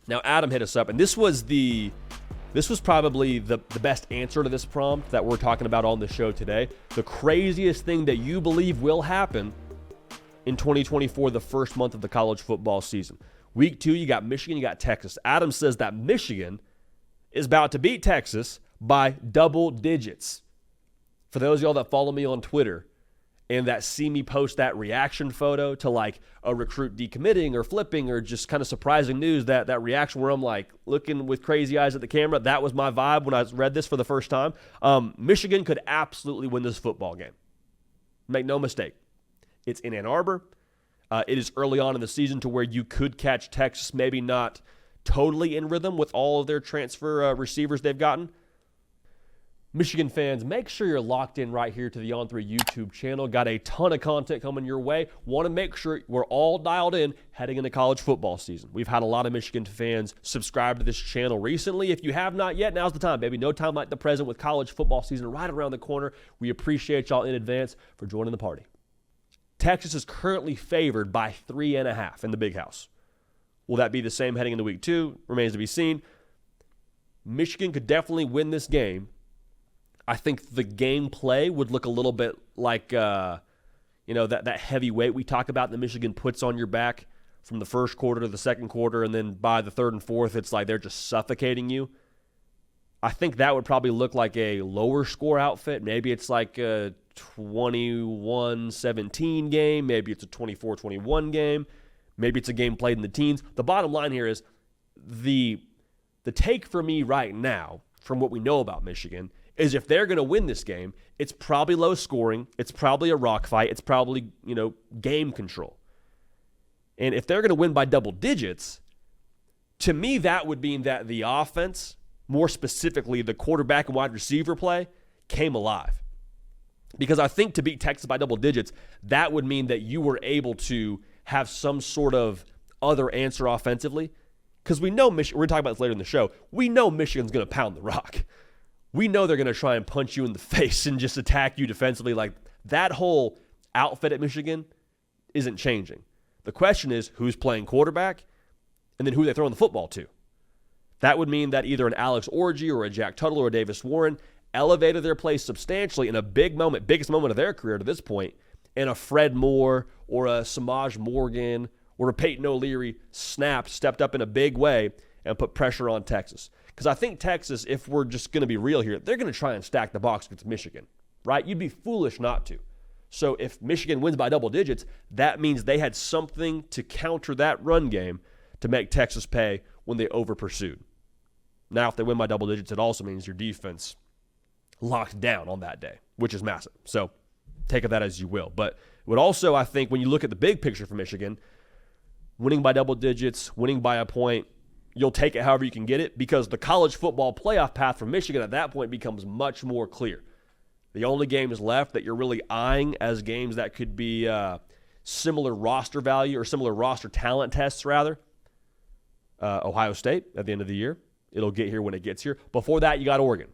Now, Adam hit us up, and this was probably the best answer to this prompt that we're talking about on the show today. The craziest thing that you believe will happen in 2024, the first month of the college football season. Week 2, you got Michigan, you got Texas. Adam says that Michigan is about to beat Texas by double digits. For those of y'all that follow me on Twitter and that see me post that reaction photo to like a recruit decommitting or flipping or just kind of surprising news, that reaction where I'm like looking with crazy eyes at the camera, that was my vibe when I read this for the first time. Michigan could absolutely win this football game. Make no mistake. It's in Ann Arbor. It is early on in the season to where you could catch Texas maybe not totally in rhythm with all of their transfer receivers they've gotten. Michigan fans, make sure you're locked in right here to the On3 YouTube channel. Got a ton of content coming your way. Want to make sure we're all dialed in heading into college football season. We've had a lot of Michigan fans subscribe to this channel recently. If you have not yet, now's the time, baby. No time like the present with college football season right around the corner. We appreciate y'all in advance for joining the party. Texas is currently favored by 3.5 in the Big House. Will that be the same heading into week 2? Remains to be seen. Michigan could definitely win this game. I think the gameplay would look a little bit like, that heavy weight we talk about that Michigan puts on your back from the first quarter to the second quarter, and then by the third and fourth, it's like they're just suffocating you. I think that would probably look like a lower score outfit. Maybe it's like a 21-17 game. Maybe it's a 24-21 game. Maybe it's a game played in the teens. The bottom line here is the take for me right now, from what we know about Michigan, is if they're going to win this game, it's probably low scoring. It's probably a rock fight. It's probably, game control. And if they're going to win by double digits, to me, that would mean that the offense, more specifically the quarterback and wide receiver play, came alive. Because I think to beat Texas by double digits, that would mean that you were able to have some sort of other answer offensively. Because we know Michigan, we're going to talk about this later in the show, we know Michigan's going to pound the rock. We know they're going to try and punch you in the face and just attack you defensively. Like, that whole outfit at Michigan isn't changing. The question is who's playing quarterback and then who they're throwing the football to. That would mean that either an Alex Orji or a Jack Tuttle or a Davis Warren elevated their play substantially in a big moment, biggest moment of their career to this point, and a Fred Moore or a Samaj Morgan or a Peyton O'Leary stepped up in a big way and put pressure on Texas. Because I think Texas, if we're just going to be real here, they're going to try and stack the box against Michigan, right? You'd be foolish not to. So if Michigan wins by double digits, that means they had something to counter that run game to make Texas pay when they over-pursued. Now, if they win by double digits, it also means your defense locked down on that day, which is massive. So take of that as you will. But it would also, I think, when you look at the big picture for Michigan, winning by double digits, winning by a point, you'll take it however you can get it, because the college football playoff path for Michigan at that point becomes much more clear. The only games left that you're really eyeing as games that could be similar roster value or similar roster talent tests, rather, Ohio State at the end of the year. It'll get here when it gets here. Before that, you got Oregon.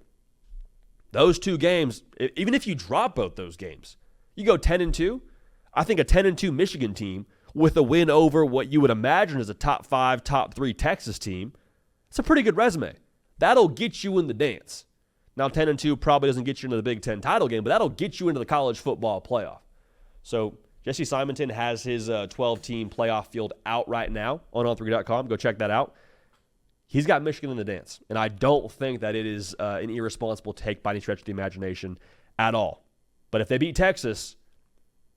Those two games, even if you drop both those games, you go 10-2. I think a 10-2 Michigan team with a win over what you would imagine is a top 5, top 3 Texas team, it's a pretty good resume. That'll get you in the dance. Now, 10-2 probably doesn't get you into the Big Ten title game, but that'll get you into the college football playoff. So Jesse Simonton has his 12-team playoff field out right now on on3.com. Go check that out. He's got Michigan in the dance, and I don't think that it is an irresponsible take by any stretch of the imagination at all. But if they beat Texas,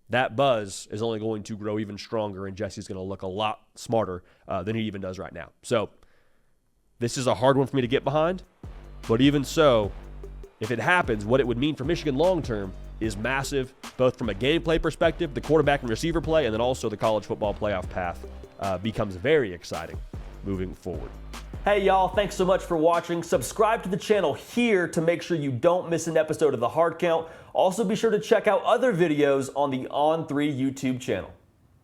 that buzz is only going to grow even stronger, and Jesse's going to look a lot smarter than he even does right now. So this is a hard one for me to get behind, but even so, if it happens, what it would mean for Michigan long-term is massive, both from a gameplay perspective, the quarterback and receiver play, and then also the college football playoff path becomes very exciting moving forward. Hey y'all, thanks so much for watching. Subscribe to the channel here to make sure you don't miss an episode of The Hard Count. Also be sure to check out other videos on the On3 YouTube channel.